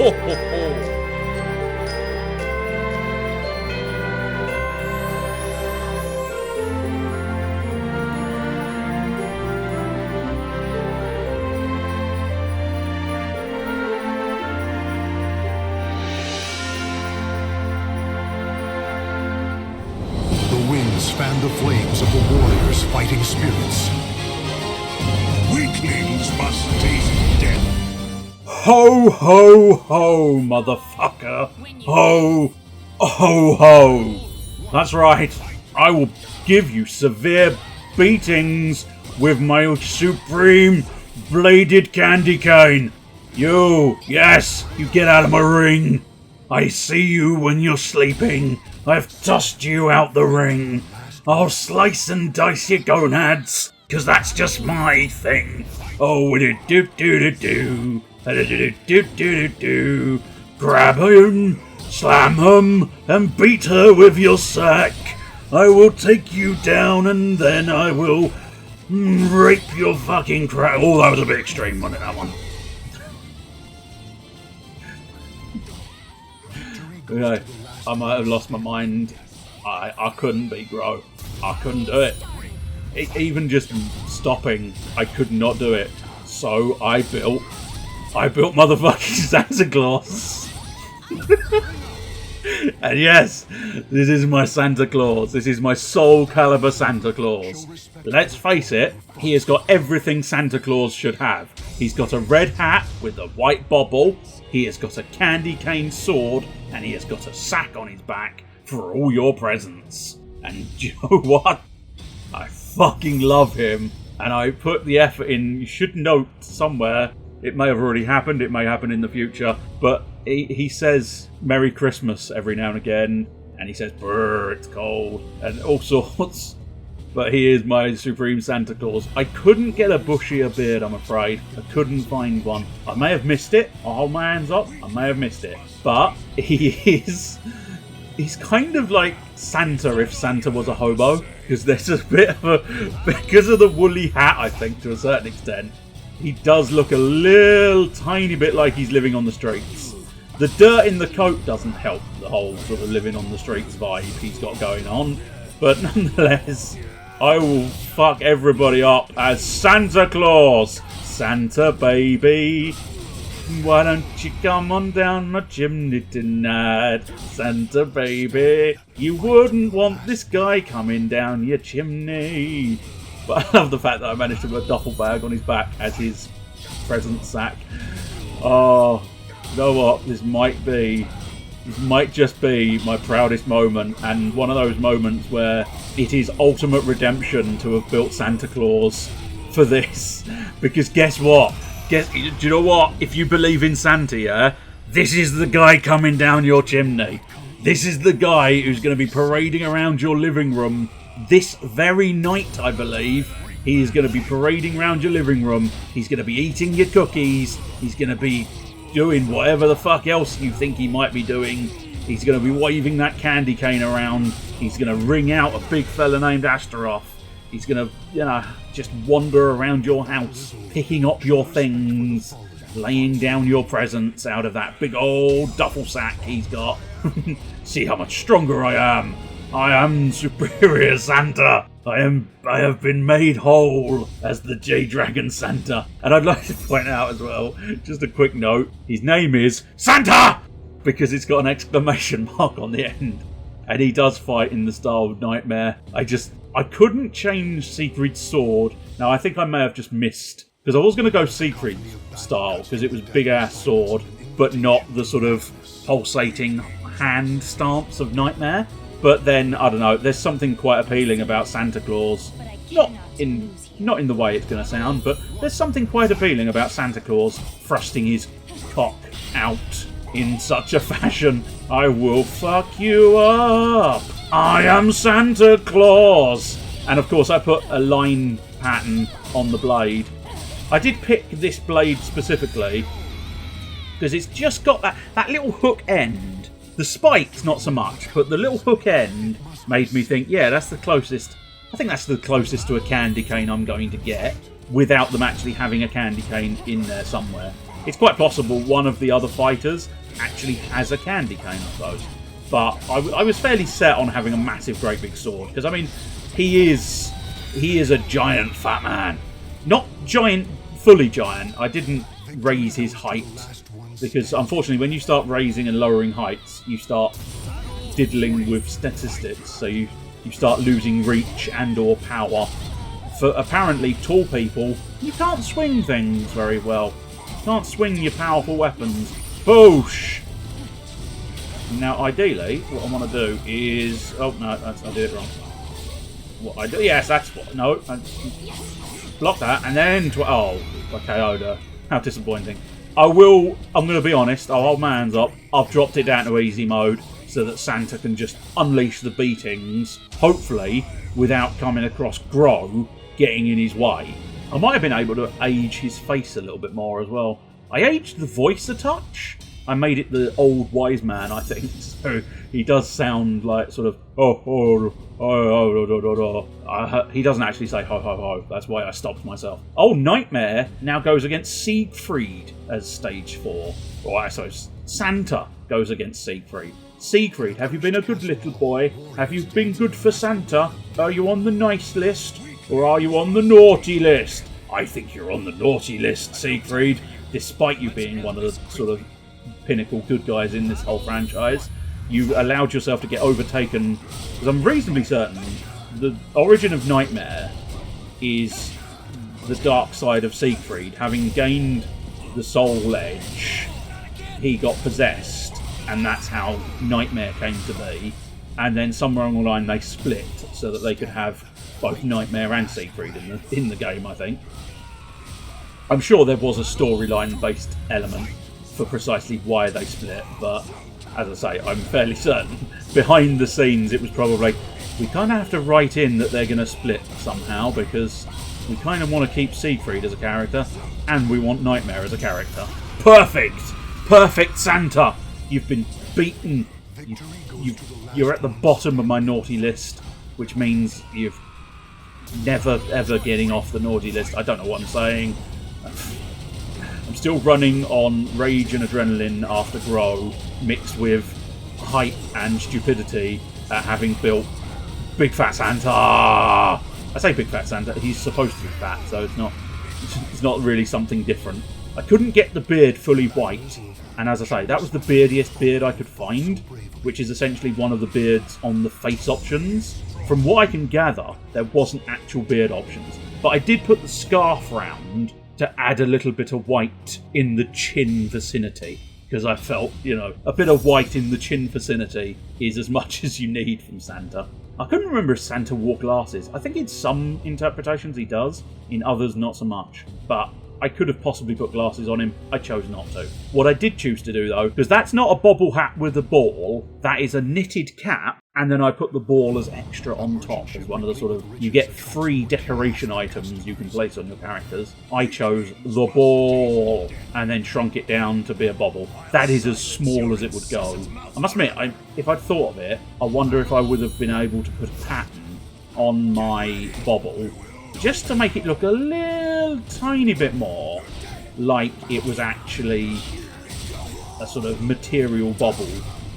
ho, ho, ho. Fan the flames of the warriors' fighting spirits. Weaklings must taste death. Ho, ho, ho, motherfucker. Ho, ho, ho. That's right. I will give you severe beatings with my supreme bladed candy cane. Yes, you get out of my ring. I see you when you're sleeping. I've tossed you out the ring. I'll slice and dice your gonads, 'cause that's just my thing. Oh, do-do-do-do-do. Do-do-do-do-do-do. Grab him, slam him, and beat her with your sack. I will take you down and then I will rape your fucking crap. Oh, that was a bit extreme, wasn't it, that one? Okay, I might have lost my mind. I couldn't be Gro. I couldn't do it. Even just stopping, I could not do it. So I built motherfucking Santa Claus. And yes, this is my Santa Claus. This is my Soul Calibur Santa Claus. Let's face it, he has got everything Santa Claus should have. He's got a red hat with a white bobble. He has got a candy cane sword. And he has got a sack on his back for all your presents. And you know what? I fucking love him. And I put the effort in. You should note somewhere, it may have already happened, it may happen in the future, but he says Merry Christmas every now and again. And he says, brr, it's cold, and all sorts. But he is my Supreme Santa Claus. I couldn't get a bushier beard, I'm afraid. I couldn't find one. I may have missed it. I'll hold my hands up. I may have missed it. But he's kind of like Santa if Santa was a hobo. Because there's a bit of a... Because of the woolly hat, I think, to a certain extent. He does look a little tiny bit like he's living on the streets. The dirt in the coat doesn't help the whole sort of living on the streets vibe he's got going on. But nonetheless... I will fuck everybody up as Santa Claus. Santa baby, why don't you come on down my chimney tonight? Santa baby, you wouldn't want this guy coming down your chimney. But I love the fact that I managed to put a duffel bag on his back as his present sack. Oh, you know what? This might just be my proudest moment, and one of those moments where it is ultimate redemption to have built Santa Claus for this. Because guess what? Do you know what? If you believe in Santa, yeah, this is the guy coming down your chimney. This is the guy who's going to be parading around your living room this very night, I believe. He is going to be parading around your living room. He's going to be eating your cookies. He's going to be doing whatever the fuck else you think he might be doing. He's going to be waving that candy cane around. He's going to ring out a big fella named Astaroth. He's going to, just wander around your house, picking up your things, laying down your presents out of that big old duffel sack he's got. See how much stronger I am. I am superior Santa. I have been made whole as the J-Dragon Santa. And I'd like to point out as well, just a quick note, his name is Santa! Because it's got an exclamation mark on the end. And he does fight in the style of Nightmare. I couldn't change Siegfried's sword. Now, I think I may have just missed. Because I was going to go Siegfried style, because it was big-ass sword, but not the sort of pulsating hand stance of Nightmare. But then, I don't know, there's something quite appealing about Santa Claus. Not in the way it's going to sound, but there's something quite appealing about Santa Claus thrusting his cock out in such a fashion. I will fuck you up. I am Santa Claus. And of course I put a line pattern on the blade. I did pick this blade specifically because it's just got that little hook end. The spikes not so much, but the little hook end made me think, yeah, that's the closest. I think that's the closest to a candy cane I'm going to get without them actually having a candy cane in there somewhere. It's quite possible one of the other fighters actually has a candy cane, I suppose. But I was fairly set on having a massive, great big sword. Because, I mean, he is a giant fat man. Not giant, fully giant. I didn't raise his height. Because, unfortunately, when you start raising and lowering heights, you start diddling with statistics. So you start losing reach and or power. For apparently tall people, you can't swing things very well. You can't swing your powerful weapons. Boosh! Now, ideally, what I want to do is... Oh, no, I did it wrong. What I do... Yes, that's what... No, block that, and then... Oh, okay, Oda. How disappointing. I'm going to be honest, I'll hold my hands up. I've dropped it down to easy mode so that Santa can just unleash the beatings, hopefully, without coming across Gro getting in his way. I might have been able to age his face a little bit more as well. I aged the voice a touch. I made it the old wise man, I think. So he does sound like sort of he doesn't actually say ho ho ho. That's why I stopped myself. Oh, Nightmare now goes against Siegfried as stage 4. Or so Santa goes against Siegfried. Siegfried, have you been a good little boy? Have you been good for Santa? Are you on the nice list? Or are you on the naughty list? I think you're on the naughty list, Siegfried. Despite you being one of the sort of pinnacle good guys in this whole franchise, you allowed yourself to get overtaken, because I'm reasonably certain the origin of Nightmare is the dark side of Siegfried. Having gained the soul edge, he got possessed, and that's how Nightmare came to be. And then somewhere along the line they split so that they could have both Nightmare and Siegfried in the game, I think. I'm sure there was a storyline based element for precisely why they split, but as I say, I'm fairly certain behind the scenes it was probably, we kind of have to write in that they're going to split somehow because we kind of want to keep Siegfried as a character and we want Nightmare as a character. Perfect! Perfect, Santa! You've been beaten. You're at the bottom of my naughty list, which means you've never ever getting off the naughty list. I don't know what I'm saying. I'm still running on rage and adrenaline after Gro, mixed with height and stupidity at having built Big Fat Santa. I say Big Fat Santa, he's supposed to be fat, so it's not really something different. I couldn't get the beard fully white, and as I say, that was the beardiest beard I could find, which is essentially one of the beards on the face options. From what I can gather, there wasn't actual beard options, but I did put the scarf round to add a little bit of white in the chin vicinity, because I felt, a bit of white in the chin vicinity is as much as you need from Santa. I couldn't remember if Santa wore glasses. I think in some interpretations he does, in others not so much, but I could have possibly put glasses on him. I chose not to. What I did choose to do, though, because that's not a bobble hat with a ball, that is a knitted cap, and then I put the ball as extra on top as one of the sort of... You get free decoration items you can place on your characters. I chose the ball, and then shrunk it down to be a bobble. That is as small as it would go. I must admit, if I'd thought of it, I wonder if I would have been able to put a pattern on my bobble, just to make it look a little tiny bit more like it was actually a sort of material bobble,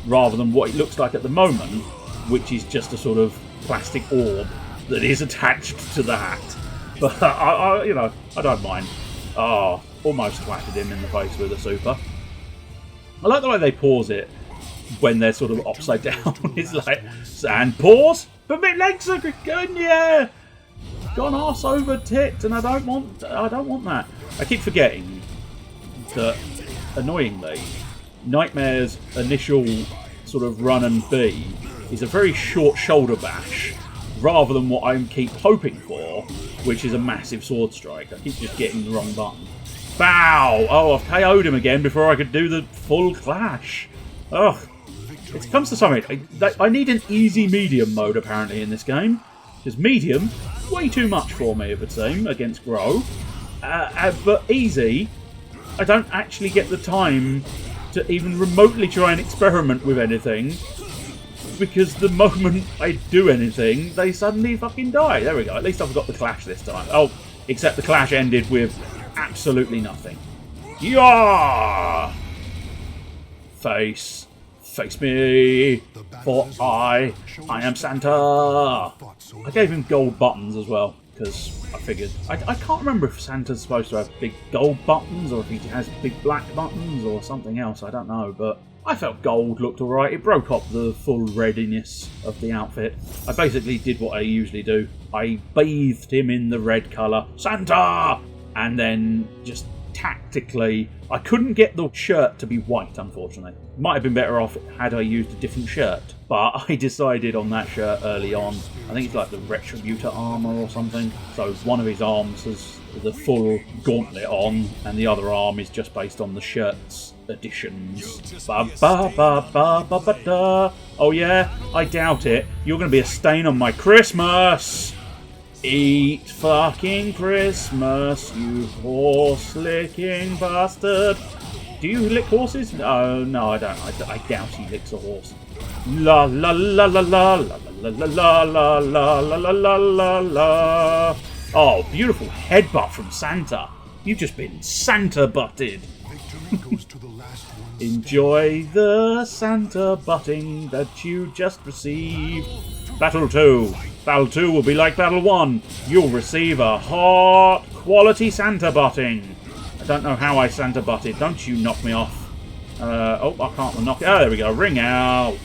rather than what it looks like at the moment, which is just a sort of plastic orb that is attached to the hat. But I don't mind. Oh, almost twatted him in the face with a super. I like the way they pause it when they're sort of upside down. It's like, and pause, but my legs are going, yeah. Gone arse over tit, and I don't want that. I keep forgetting that, annoyingly, Nightmare's initial sort of run and B is a very short shoulder bash, rather than what I keep hoping for, which is a massive sword strike. I keep just getting the wrong button. Bow! Oh, I've KO'd him again before I could do the full clash. Ugh. It comes to something. I need an easy medium mode, apparently, in this game. Because medium, way too much for me, it would seem, against Gro. But easy, I don't actually get the time to even remotely try and experiment with anything. Because the moment I do anything, they suddenly fucking die. There we go. At least I've got the clash this time. Oh, except the clash ended with absolutely nothing. Yeah! Face me, for I am Santa. I gave him gold buttons as well, because I figured... I can't remember if Santa's supposed to have big gold buttons, or if he has big black buttons, or something else, I don't know, but I felt gold looked alright. It broke up the full readiness of the outfit. I basically did what I usually do. I bathed him in the red colour, Santa! And then just tactically, I couldn't get the shirt to be white, unfortunately. Might have been better off had I used a different shirt, but I decided on that shirt early on. I think it's like the Retributor armour or something. So one of his arms has the full gauntlet on, and the other arm is just based on the shirt's additions. Ba ba ba ba ba ba da. Oh yeah? I doubt it. You're going to be a stain on my Christmas! Eat fucking Christmas, you horse-licking bastard. Do you lick horses? No, I don't. I doubt he licks a horse. La la la la la la la la la la la la la la la. Oh, beautiful headbutt from Santa. You've just been Santa-butted. Enjoy the Santa butting that you just received. Battle 2. Battle 2 will be like Battle 1. You'll receive a hot quality Santa butting. I don't know how I Santa butted. Don't you knock me off. Oh, I can't knock it. Oh, there we go. Ring out.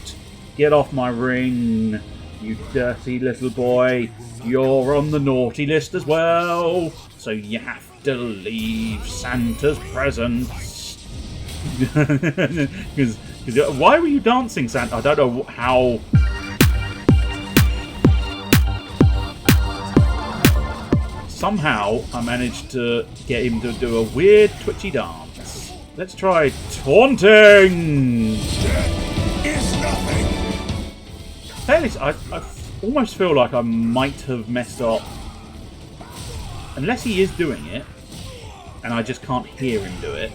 Get off my ring, you dirty little boy. You're on the naughty list as well. So you have to leave Santa's presents. Why were you dancing, Santa? I don't know how... Somehow, I managed to get him to do a weird twitchy dance. Let's try taunting! Fairly, I almost feel like I might have messed up. Unless he is doing it, and I just can't hear him do it.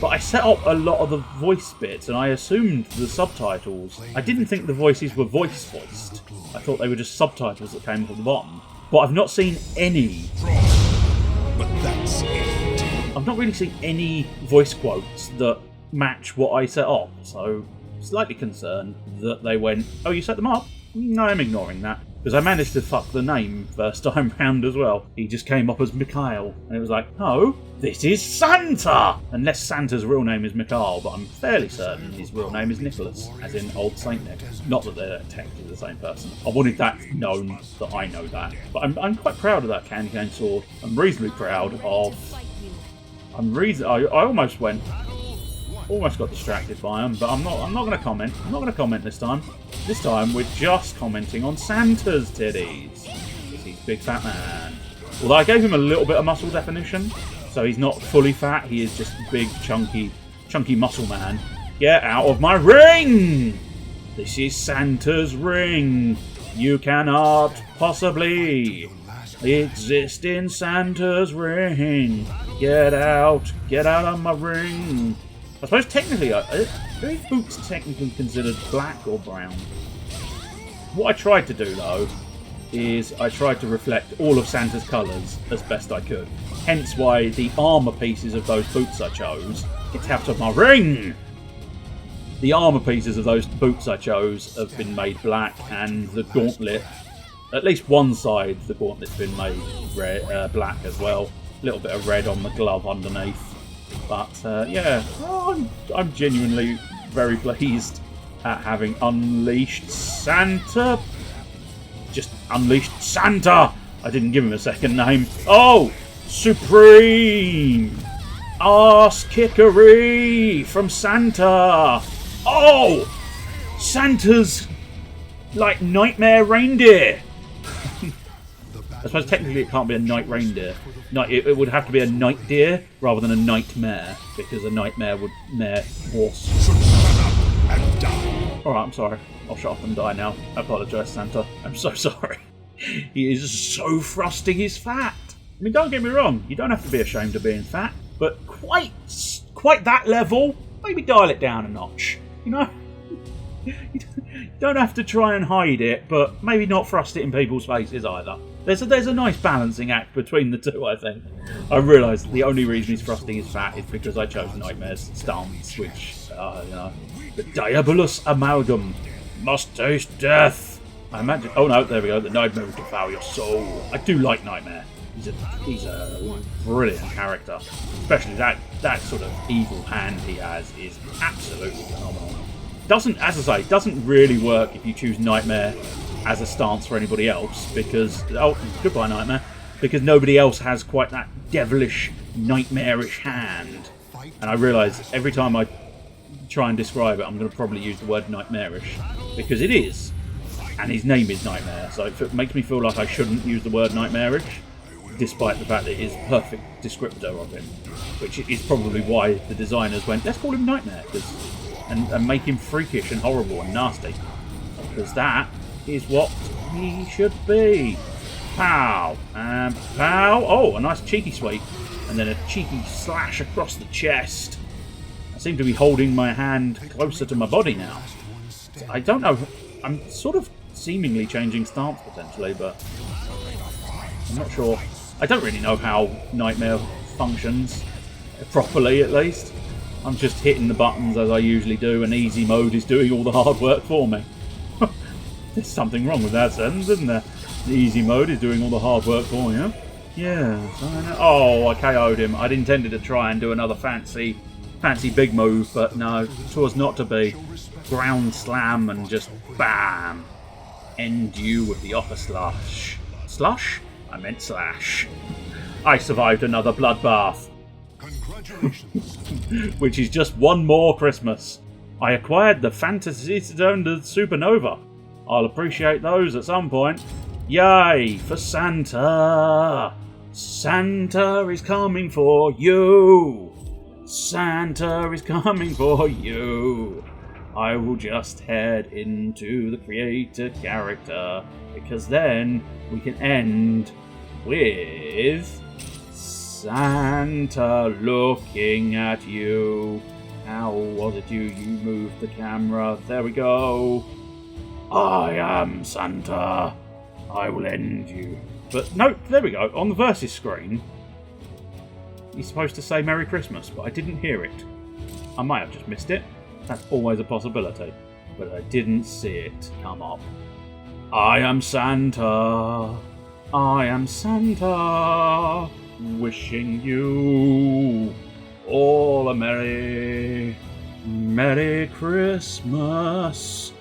But I set up a lot of the voice bits, and I assumed the subtitles. I didn't think the voices were voiced. I thought they were just subtitles that came from the bottom. But I've not seen any. But that's it. I've not really seen any voice quotes that match what I set up, so slightly concerned that they went, oh, you set them up? No, I'm ignoring that. Because I managed to fuck the name first time round as well. He just came up as Mikhail. And it was like, no, this is Santa! Unless Santa's real name is Mikhail, but I'm fairly certain his real name is Nicholas, as in Old Saint Nick. Not that they're technically the same person. I wanted that known that I know that. But I'm quite proud of that candy cane sword. I'm reasonably proud of... I almost went... Almost got distracted by him, but I'm not going to comment. I'm not going to comment this time. This time, we're just commenting on Santa's titties. Because he's a big fat man. Although I gave him a little bit of muscle definition, so he's not fully fat. He is just a big, chunky muscle man. Get out of my ring! This is Santa's ring. You cannot possibly exist in Santa's ring. Get out of my ring. I suppose technically, are his boots technically considered black or brown? What I tried to do, though, is I tried to reflect all of Santa's colours as best I could. Hence why the armour pieces of those boots I chose... Get out of my ring! The armour pieces of those boots I chose have been made black, and the gauntlet, at least one side, the gauntlet's been made red, black as well. A little bit of red on the glove underneath. But, yeah, I'm genuinely very pleased at having unleashed Santa. Just unleashed Santa! I didn't give him a second name. Oh! Supreme! Arse kickery from Santa! Oh! Santa's, like, nightmare reindeer! I suppose technically it can't be a night reindeer. It would have to be a night deer rather than a nightmare, because a nightmare would mare horse. Alright, I'm sorry. I'll shut up and die now. I apologise, Santa. I'm so sorry. He is so frosty, he's fat. I mean, don't get me wrong, you don't have to be ashamed of being fat, but quite that level, maybe dial it down a notch. You know? You don't have to try and hide it, but maybe not thrust it in people's faces either. There's a nice balancing act between the two, I think. I realise the only reason he's frosting his fat is because I chose Nightmare's stance, which, you know, the diabolus amalgam must taste death. I imagine. Oh no, there we go. The Nightmare will devour your soul. I do like Nightmare. He's a brilliant character, especially that sort of evil hand he has is absolutely phenomenal. As I say, doesn't really work if you choose Nightmare as a stance for anybody else, because goodbye Nightmare, because nobody else has quite that devilish, nightmarish hand. And I realise every time I try and describe it, I'm going to probably use the word nightmarish, because it is, and his name is Nightmare, so it makes me feel like I shouldn't use the word nightmarish, despite the fact that it is a perfect descriptor of him, which is probably why the designers went, let's call him Nightmare, and make him freakish and horrible and nasty, because that is what he should be. Pow! And pow! Oh, a nice cheeky sweep. And then a cheeky slash across the chest. I seem to be holding my hand closer to my body now. I don't know. I'm sort of seemingly changing stance potentially, but I'm not sure. I don't really know how Nightmare functions, properly at least. I'm just hitting the buttons as I usually do, and easy mode is doing all the hard work for me. There's something wrong with that sentence, isn't there? The easy mode is doing all the hard work for you. Yeah. Oh, I KO'd him. I'd intended to try and do another fancy big move, but no, it was not to be. Ground slam and just bam. End you with the upper slash. Slush? I meant slash. I survived another bloodbath. Congratulations. Which is just one more Christmas. I acquired the Fantasy Stone Supernova. I'll appreciate those at some point. Yay for Santa! Santa is coming for you! Santa is coming for you! I will just head into the creator character, because then we can end with Santa looking at you. How was it you moved the camera? There we go. I am Santa. I will end you. But no, there we go. On the versus screen, he's supposed to say Merry Christmas, but I didn't hear it. I might have just missed it. That's always a possibility. But I didn't see it come up. I am Santa. I am Santa. Wishing you all a Merry Christmas.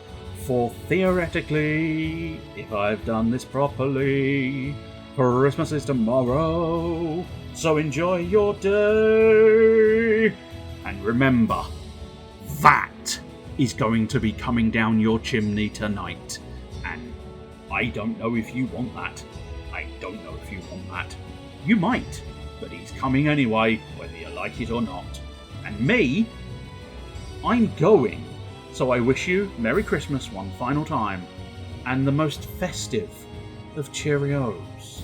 For theoretically, if I've done this properly, Christmas is tomorrow, so enjoy your day. And remember, that is going to be coming down your chimney tonight. And I don't know if you want that. I don't know if you want that. You might, but he's coming anyway, whether you like it or not. And me, I'm going. So I wish you Merry Christmas one final time, and the most festive of Cheerios.